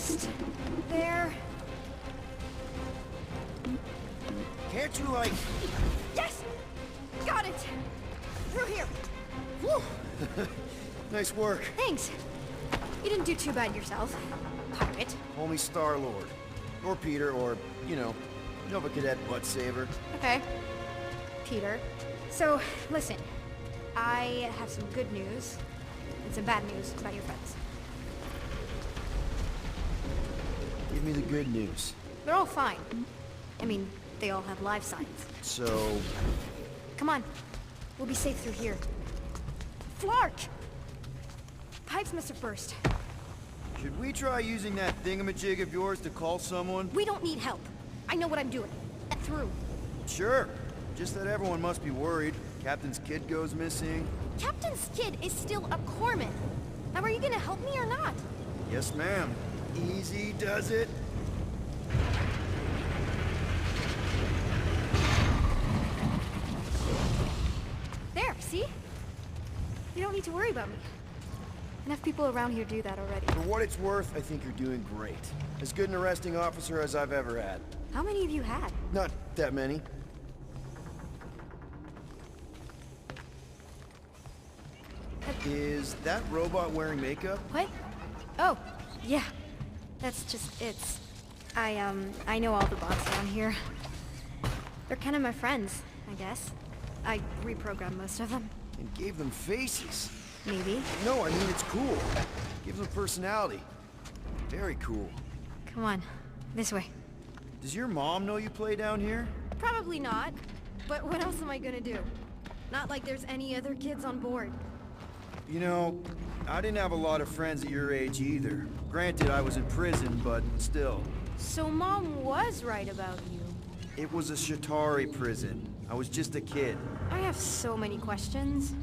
Almost there. Can't you, like... Yes! Got it! Through here! Whew. Nice work. Thanks. You didn't do too bad yourself. Pirate. Call me Star-Lord. Or Peter, or, you know, Nova Cadet Butt Saver. Okay. Peter. So, listen. I have some good news and some bad news about your friends. Give me the good news. They're all fine. I mean, they all have life signs. So... Come on. We'll be safe through here. Flark! Pipes must have burst. should we try using that thingamajig of yours to call someone? We don't need help. I know what I'm doing. Get through. Sure. Just that everyone must be worried. Captain's kid goes missing. Captain's kid is still a corpsman. Now are you gonna help me or not? Yes, ma'am. Easy does it. There, see? You don't need to worry about me. Enough people around here do that already. For what it's worth, I think you're doing great. As good an arresting officer as I've ever had. How many of you had? Not that many. Is that robot wearing makeup? What? Oh, yeah. That's just, I know all the bots down here. They're kind of my friends, I guess. I reprogrammed most of them. And gave them faces. Maybe. No, I mean it's cool. Gives them personality. Very cool. Come on, this way. Does your mom know you play down here? Probably not. But what else am I gonna do? Not like there's any other kids on board. You know, I didn't have a lot of friends at your age either. Granted, I was in prison, but still. So Mom was right about you. It was a Shatari prison. I was just a kid. I have so many questions.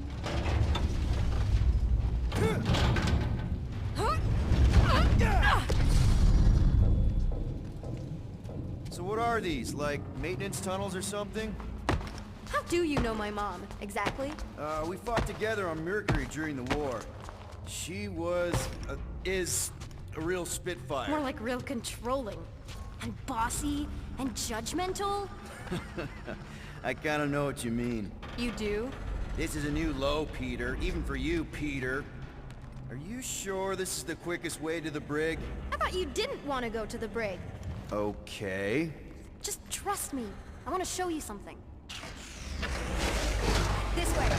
So what are these, like maintenance tunnels or something? How do you know my mom, exactly? We fought together on Mercury during the war. She is a real spitfire. More like real controlling. And bossy and judgmental. I kinda know what you mean. You do? This is a new low, Peter. Even for you, Peter. Are you sure this is the quickest way to the brig? I thought you didn't want to go to the brig. Okay. Just trust me. I want to show you something. This way.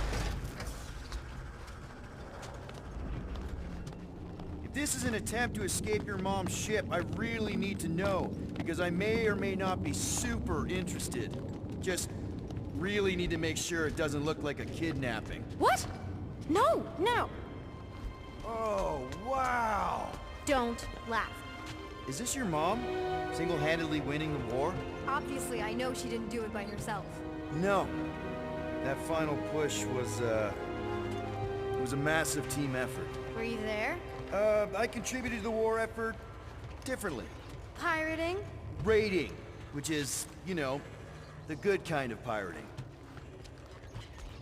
If this is an attempt to escape your mom's ship, I really need to know, because I may or may not be super interested. Just really need to make sure it doesn't look like a kidnapping. What? No, no. Oh, wow! Don't laugh. Is this your mom? Single-handedly winning the war? Obviously, I know she didn't do it by herself. No. That final push was, it was a massive team effort. Were you there? I contributed to the war effort differently. Pirating? Raiding, which is, you know, the good kind of pirating.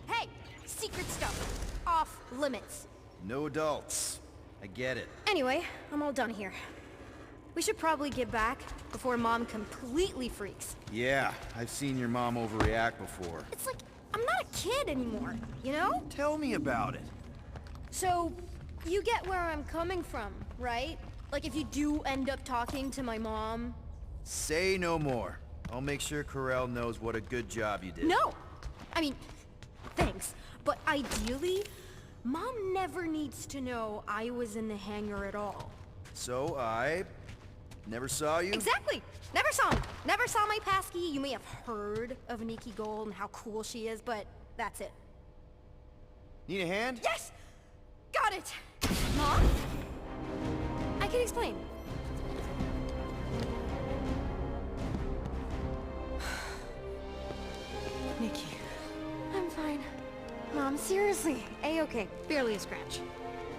Hey! Secret stuff. Off limits. No adults. I get it. Anyway, I'm all done here. We should probably get back before Mom completely freaks. Yeah, I've seen your mom overreact before. It's like, I'm not a kid anymore, you know? Tell me about it. So, you get where I'm coming from, right? Like if you do end up talking to my mom. Say no more. I'll make sure Corell knows what a good job you did. No! I mean, thanks. But ideally, Mom never needs to know I was in the hangar at all. So I never saw you? Exactly! Never saw me. Never saw my passkey. You may have heard of Nikki Gold and how cool she is, but that's it. Need a hand? Yes! Got it! Mom? I can explain. Nikki. I'm fine. Mom, seriously. A-okay. Barely a scratch.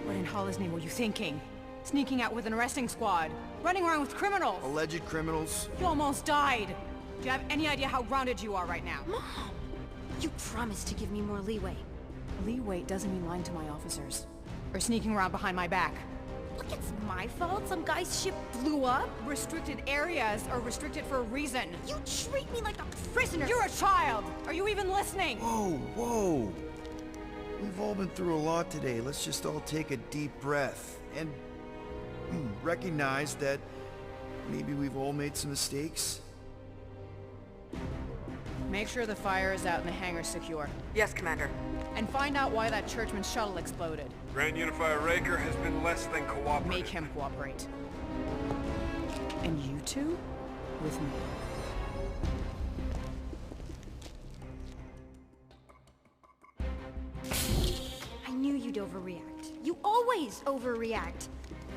What in Hollis' name were you thinking? Sneaking out with an arresting squad. Running around with criminals. Alleged criminals? You almost died. Do you have any idea how grounded you are right now? Mom! You promised to give me more leeway. Leeway doesn't mean lying to my officers. Or sneaking around behind my back. Look, it's my fault some guy's ship blew up. Restricted areas are restricted for a reason. You treat me like a prisoner. You're a child! Are you even listening? Whoa, whoa. We've all been through a lot today. Let's just all take a deep breath and recognize that maybe we've all made some mistakes. Make sure the fire is out and the hangar's secure. Yes, Commander. And find out why that churchman's shuttle exploded. Grand Unifier Raker has been less than cooperative. Make him cooperate. And you two? With me. I knew you'd overreact. You always overreact.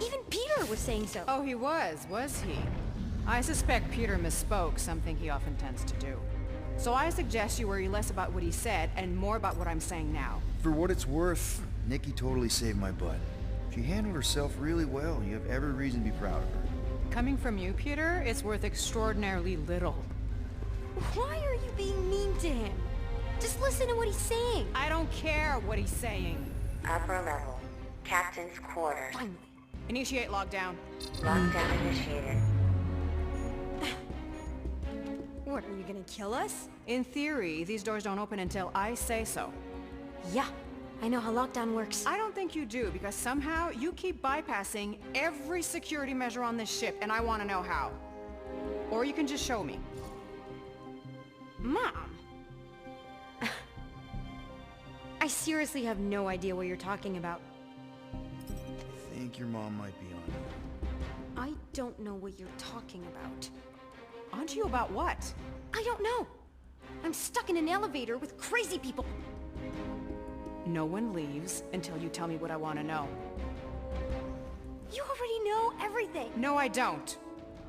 Even Peter was saying so. Oh, he was he? I suspect Peter misspoke, something he often tends to do. So I suggest you worry less about what he said and more about what I'm saying now. For what it's worth, Nikki totally saved my butt. She handled herself really well. You have every reason to be proud of her. Coming from you, Peter, it's worth extraordinarily little. Why are you being mean to him? Just listen to what he's saying. I don't care what he's saying. Upper level. Captain's quarters. Finally. Initiate lockdown. Lockdown initiated. What, are you gonna kill us? In theory, these doors don't open until I say so. Yeah, I know how lockdown works. I don't think you do, because somehow you keep bypassing every security measure on this ship, and I want to know how. Or you can just show me. Mom! I seriously have no idea what you're talking about. I think your mom might be on it. I don't know what you're talking about. On to you about what? I don't know. I'm stuck in an elevator with crazy people. No one leaves until you tell me what I want to know. You already know everything. No, I don't.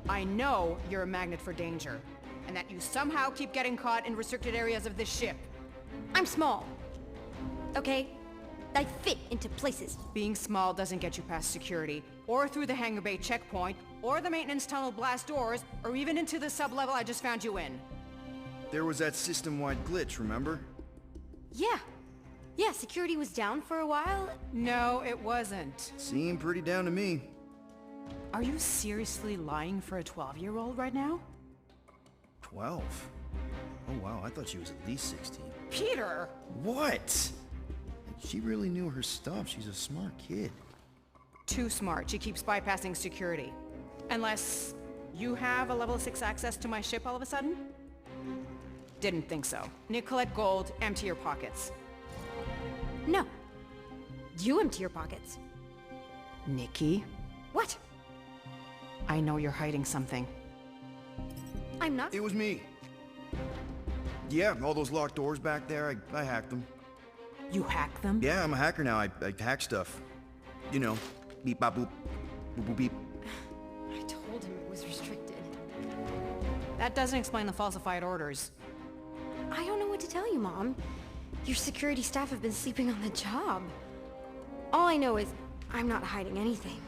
I know you're a magnet for danger, and that you somehow keep getting caught in restricted areas of this ship. I'm small. Okay? I fit into places. Being small doesn't get you past security, or through the hangar bay checkpoint, or the maintenance tunnel blast doors, or even into the sub-level I just found you in. There was that system-wide glitch, remember? Yeah. Yeah, security was down for a while. No, it wasn't. Seemed pretty down to me. Are you seriously lying for a 12-year-old right now? 12? Oh wow, I thought she was at least 16. Peter! What? She really knew her stuff. She's a smart kid. Too smart. She keeps bypassing security. Unless you have a level 6 access to my ship all of a sudden? Didn't think so. Nicolette Gold, empty your pockets. No. You empty your pockets. Nikki, What? I know you're hiding something. I'm not. It was me. Yeah, all those locked doors back there, I hacked them. You hack them? Yeah, I'm a hacker now. I hack stuff. You know, beep bop boop, boop boop beep. I told him it was restricted. That doesn't explain the falsified orders. I don't know what to tell you, Mom. Your security staff have been sleeping on the job. All I know is I'm not hiding anything.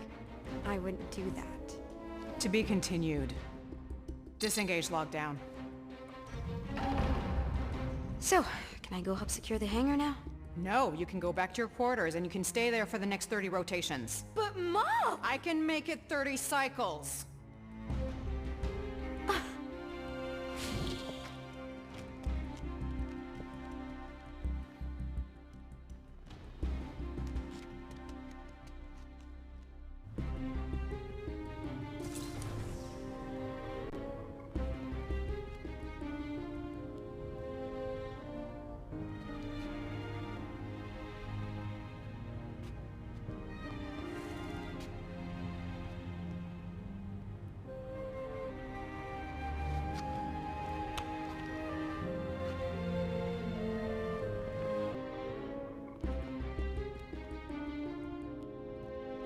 I wouldn't do that. To be continued. Disengage lockdown. So, can I go help secure the hangar now? No, you can go back to your quarters and you can stay there for the next 30 rotations. But Mom! I can make it 30 cycles.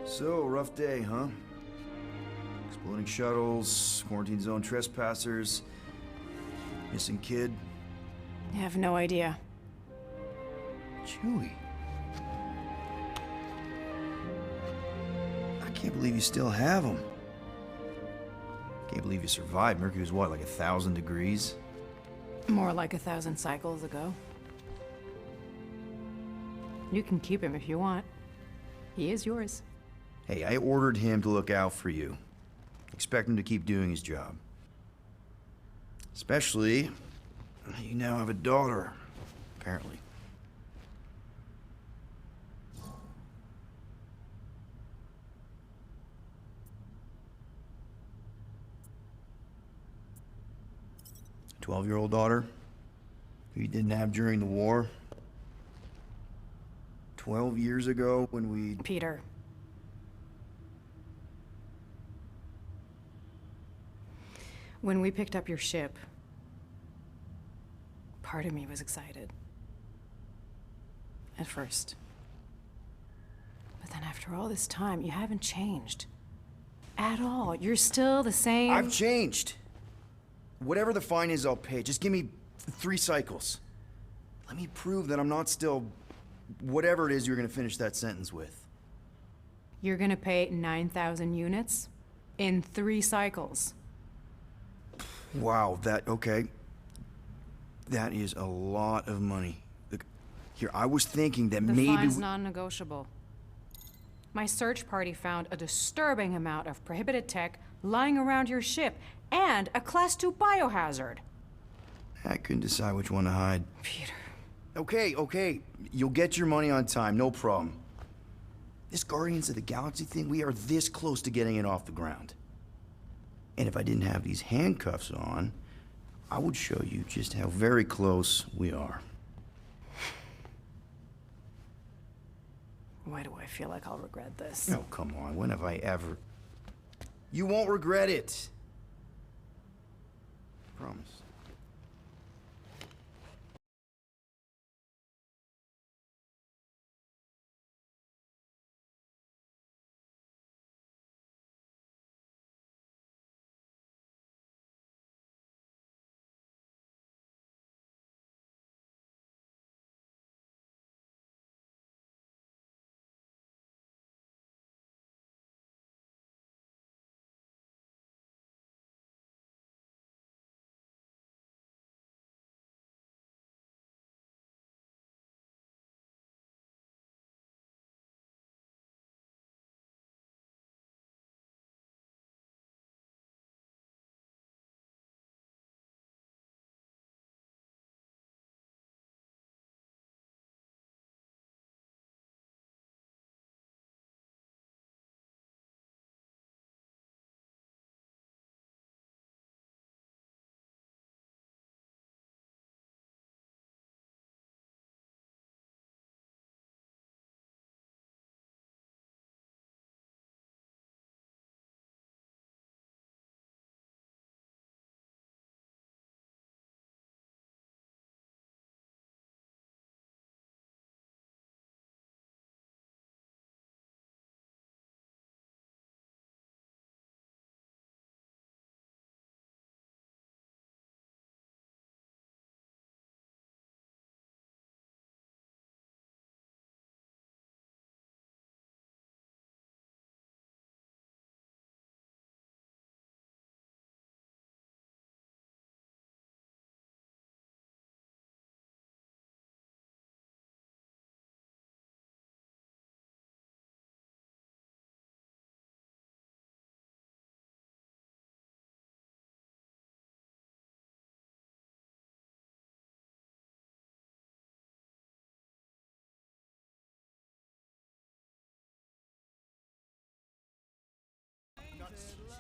So, rough day, huh? Exploding shuttles, quarantine zone trespassers, missing kid. I have no idea. Chewie. I can't believe you still have him. Can't believe you survived. Mercury was what, like 1,000 degrees? More like 1,000 cycles ago. You can keep him if you want. He is yours. Hey, I ordered him to look out for you. Expect him to keep doing his job. Especially, you now have a daughter, apparently. A 12-year-old daughter who you didn't have during the war. 12 years ago when we... Peter. When we picked up your ship, part of me was excited. At first. But then after all this time, you haven't changed. At all. You're still the same... I've changed. Whatever the fine is, I'll pay. Just give me 3 cycles. Let me prove that I'm not still... whatever it is you're gonna finish that sentence with. You're gonna pay 9,000 units in 3 cycles. Wow, okay. That is a lot of money. Look, here, I was thinking that The maybe... fine's non-negotiable. My search party found a disturbing amount of prohibited tech lying around your ship, and a Class 2 biohazard. I couldn't decide which one to hide. Peter. Okay. You'll get your money on time, no problem. This Guardians of the Galaxy thing, we are this close to getting it off the ground. And if I didn't have these handcuffs on, I would show you just how very close we are. Why do I feel like I'll regret this? Oh, come on, when have I ever... You won't regret it. Promise.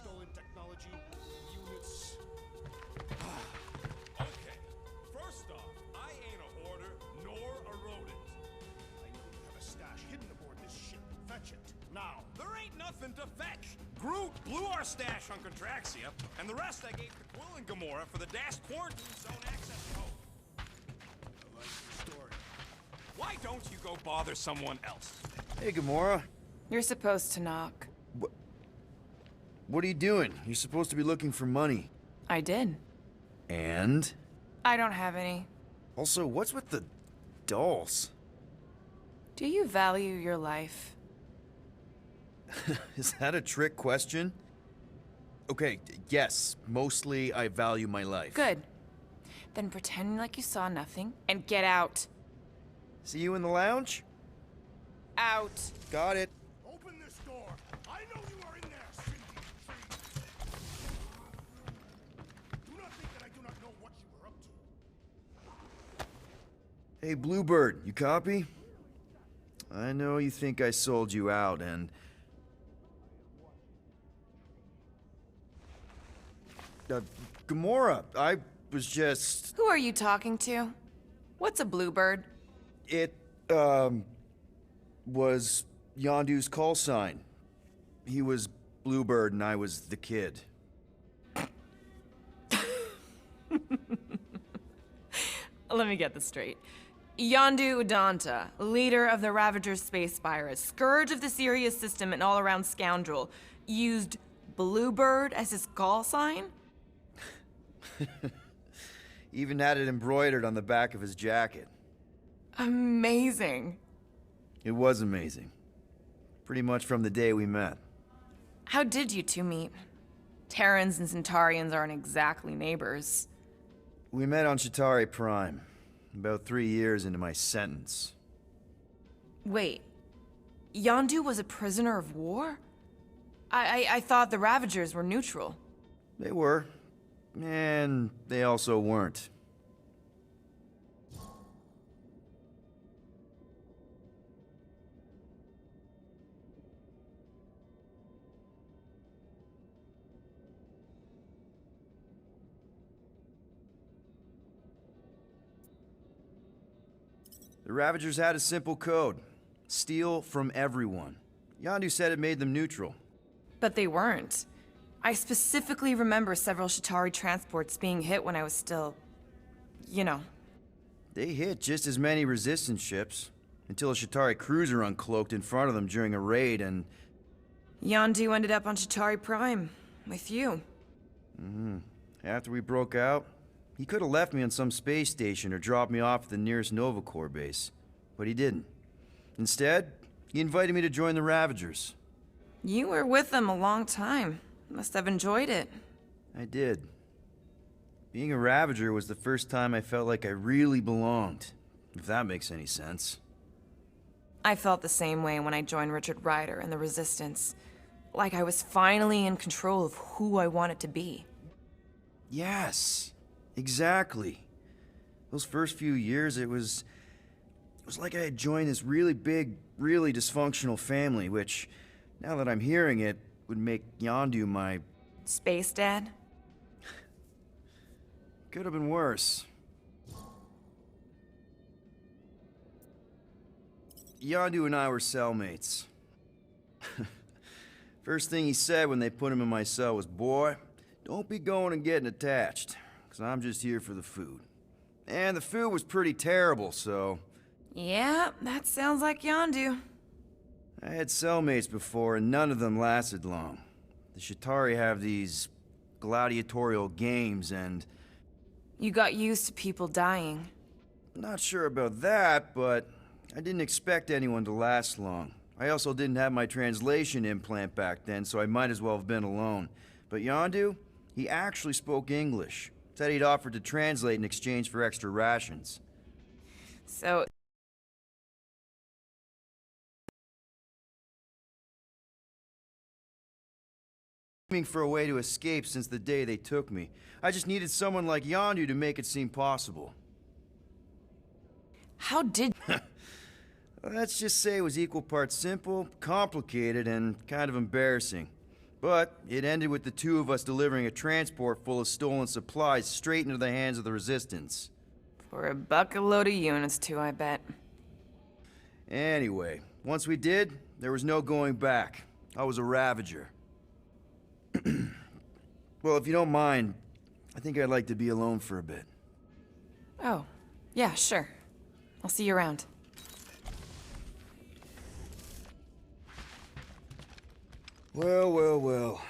Stolen technology, units. Okay, first off, I ain't a hoarder nor a rodent. I know you have a stash hidden aboard this ship. Fetch it, now. There ain't nothing to fetch. Groot blew our stash on Contraxia, and the rest I gave to Quill and Gamora for the DAS quarantine zone access code. I like your story. Why don't you go bother someone else? Hey, Gamora. You're supposed to knock. What are you doing? You're supposed to be looking for money. I did. And? I don't have any. Also, what's with the dolls? Do you value your life? Is that a trick question? Okay, yes, mostly I value my life. Good. Then pretend like you saw nothing and get out. See you in the lounge? Out. Got it. Open this door. I know you are in there, Cindy. Do not think that I do not know what you were up to. Hey, Bluebird, you copy? I know you think I sold you out, and... Gamora, I was just... Who are you talking to? What's a bluebird? It, was Yondu's call sign. He was Bluebird and I was the kid. Let me get this straight. Yondu Udanta, leader of the Ravager's space virus, scourge of the Sirius system and all-around scoundrel, used Bluebird as his call sign? Even had it embroidered on the back of his jacket. Amazing. It was amazing. Pretty much from the day we met. How did you two meet? Terrans and Centaurians aren't exactly neighbors. We met on Chitauri Prime, about 3 years into my sentence. Wait, Yondu was a prisoner of war? I thought the Ravagers were neutral. They were, and they also weren't. The Ravagers had a simple code. Steal from everyone. Yondu said it made them neutral. But they weren't. I specifically remember several Chitauri transports being hit when I was still... you know. They hit just as many resistance ships, until a Chitauri cruiser uncloaked in front of them during a raid and... Yondu ended up on Chitauri Prime, with you. After we broke out, he could have left me on some space station or dropped me off at the nearest Nova Corps base. But he didn't. Instead, he invited me to join the Ravagers. You were with them a long time. Must have enjoyed it. I did. Being a Ravager was the first time I felt like I really belonged, if that makes any sense. I felt the same way when I joined Richard Rider and the Resistance. Like I was finally in control of who I wanted to be. Yes, exactly. Those first few years, it was like I had joined this really big, really dysfunctional family, which, now that I'm hearing it, would make Yondu my... Space Dad? Could have been worse. Yondu and I were cellmates. First thing he said when they put him in my cell was, "Boy, don't be going and getting attached, because I'm just here for the food." And the food was pretty terrible, so... Yeah, that sounds like Yondu. I had cellmates before, and none of them lasted long. The Chitauri have these gladiatorial games, and... You got used to people dying. Not sure about that, but I didn't expect anyone to last long. I also didn't have my translation implant back then, so I might as well have been alone. But Yondu, he actually spoke English. Said he'd offered to translate in exchange for extra rations. So... Aiming for a way to escape since the day they took me. I just needed someone like Yondu to make it seem possible. How did... Let's just say it was equal parts simple, complicated, and kind of embarrassing. But it ended with the two of us delivering a transport full of stolen supplies straight into the hands of the Resistance. For a bucket load of units too, I bet. Anyway, once we did, there was no going back. I was a Ravager. Well, if you don't mind, I think I'd like to be alone for a bit. Oh, yeah, sure. I'll see you around. Well, well, well.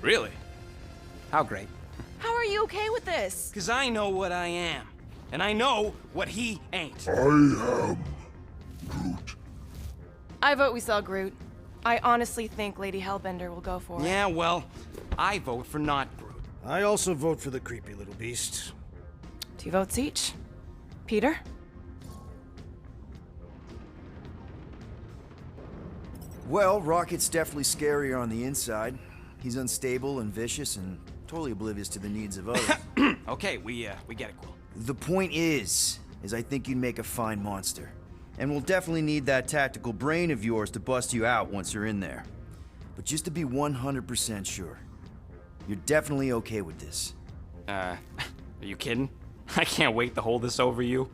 Really? How great? How are you okay with this? Because I know what I am. And I know what he ain't. I am Groot. I vote we sell Groot. I honestly think Lady Hellbender will go for it. Yeah, well, I vote for not Groot. I also vote for the creepy little beast. 2 votes each. Peter? Well, Rocket's definitely scarier on the inside. He's unstable and vicious and totally oblivious to the needs of others. Okay, we get it, Quill. The point is I think you'd make a fine monster. And we'll definitely need that tactical brain of yours to bust you out once you're in there. But just to be 100% sure, you're definitely okay with this. Are you kidding? I can't wait to hold this over you.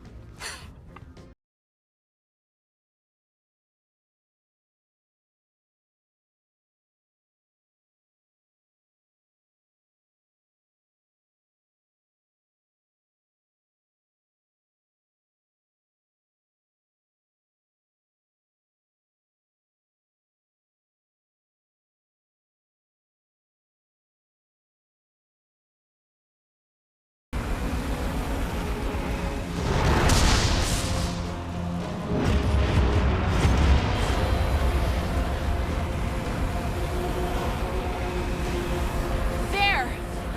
There!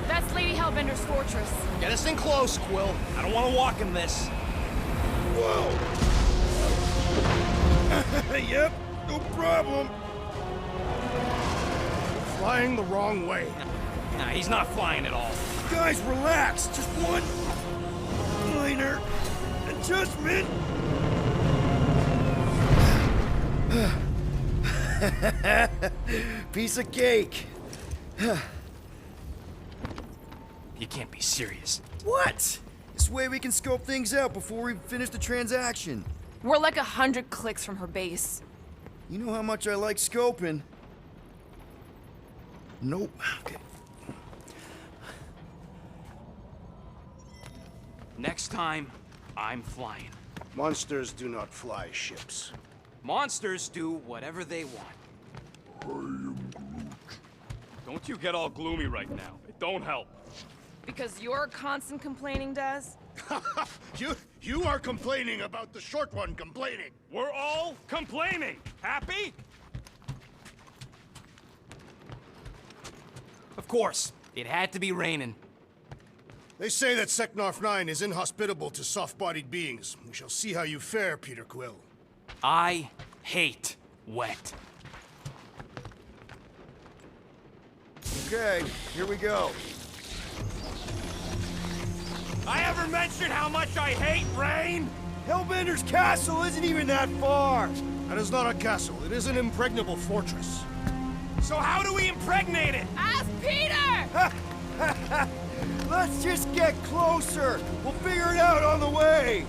That's Lady Hellbender's fortress. Get us in close, Quill. I don't want to walk in this. Whoa! Yep, no problem. Flying the wrong way. Nah, he's not flying at all. Guys, relax. Just one minor adjustment. Piece of cake. You can't be serious. What? This way we can scope things out before we finish the transaction. We're like 100 clicks from her base. You know how much I like scoping. Nope. Okay. Next time, I'm flying. Monsters do not fly ships. Monsters do whatever they want. I am Groot. Don't you get all gloomy right now. It don't help. Because your constant complaining does? You are complaining about the short one complaining. We're all complaining. Happy? Of course, it had to be raining. They say that Seknarf 9 is inhospitable to soft-bodied beings. We shall see how you fare, Peter Quill. I hate wet. Okay, here we go. I ever mention how much I hate rain? Hellbender's castle isn't even that far. That is not a castle. It is an impregnable fortress. So how do we impregnate it? Ask Peter! Let's just get closer. We'll figure it out on the way.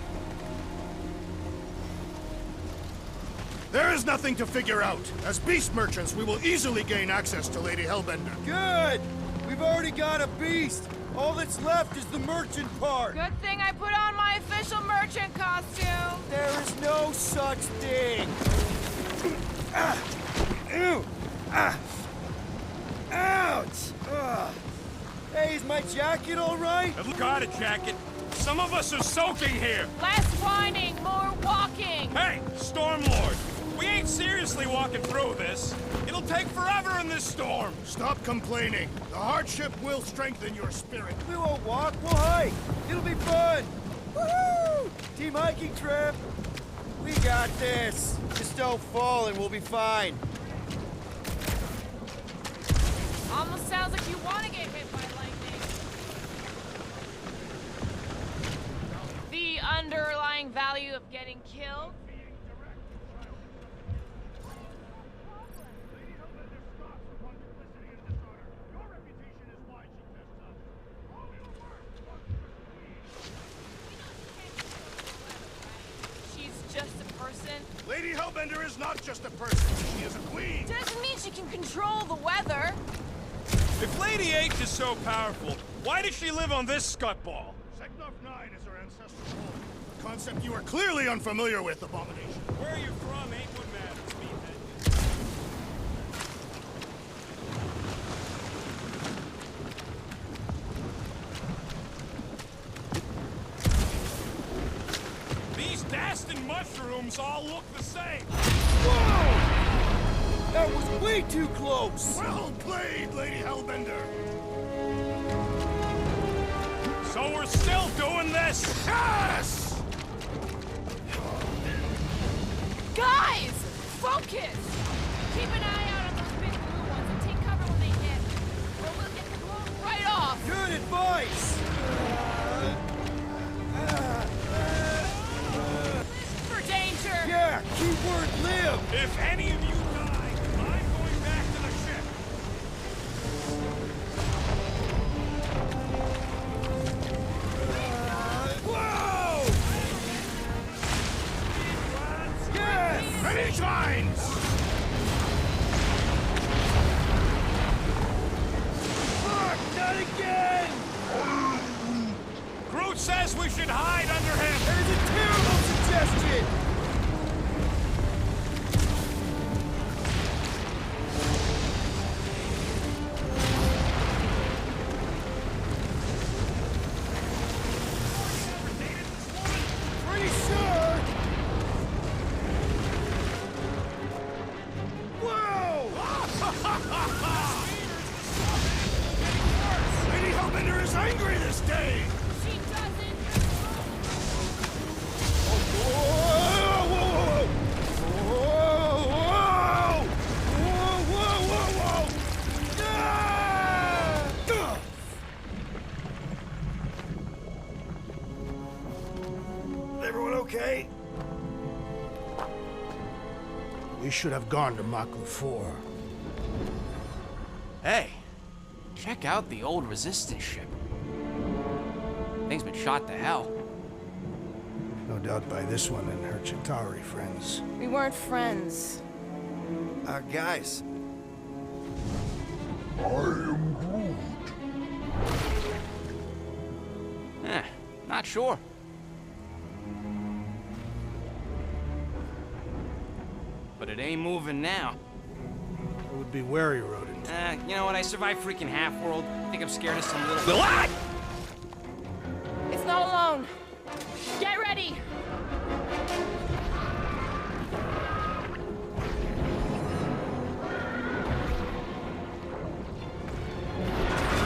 There is nothing to figure out. As beast merchants, we will easily gain access to Lady Hellbender. Good. We've already got a beast. All that's left is the merchant part. Good thing I put on my official merchant costume. There is no such thing. Ew. Ouch. Hey, is my jacket all right? I've got a jacket. Some of us are soaking here. Less whining, more walking. Hey, Stormlord. We ain't seriously walking through this. It'll take forever in this storm. Stop complaining. The hardship will strengthen your spirit. We won't walk, we'll hike. It'll be fun. Woohoo! Team hiking trip. We got this. Just don't fall and we'll be fine. Almost sounds like you want to get hit by lightning. The underlying value of getting killed? She's just a person. Lady Hellbender is not just a person. She is a queen. Doesn't mean she can control the weather. If Lady H is so powerful, why does she live on this scuttball? Seknarf 9 is her ancestral home. A concept you are clearly unfamiliar with, Abomination. Where you're from ain't what matters, meathead. systems all look the same. Whoa! That was way too close! Well played, Lady Hellbender. So we're still doing this? Yes! Guys! Focus! Keep an eye out on those big blue ones and take cover when they hit. Or we'll get blown right off! Good advice! For danger! Yeah, keyword live! If any of you die, I'm going back to the ship. Whoa! Yes! Many times! Fuck, not again! Groot says we should hide under him. There's a terrible suggestion! Pretty sure! Whoa! Lady Hellbender is angry this day! She doesn't... Whoa! Whoa! Whoa! Whoa! Whoa! Whoa! Whoa! Ah! Ugh! Everyone okay? We should have gone to Mach 4. Hey, check out the old Resistance ship. Thing's been shot to hell. No doubt by this one and her Chitauri friends. We weren't friends. Guys. I am Groot. Not sure. But it ain't moving now. I would be wary, Rodent. You know what? I survived freaking Half-World. I think I'm scared of some little... What?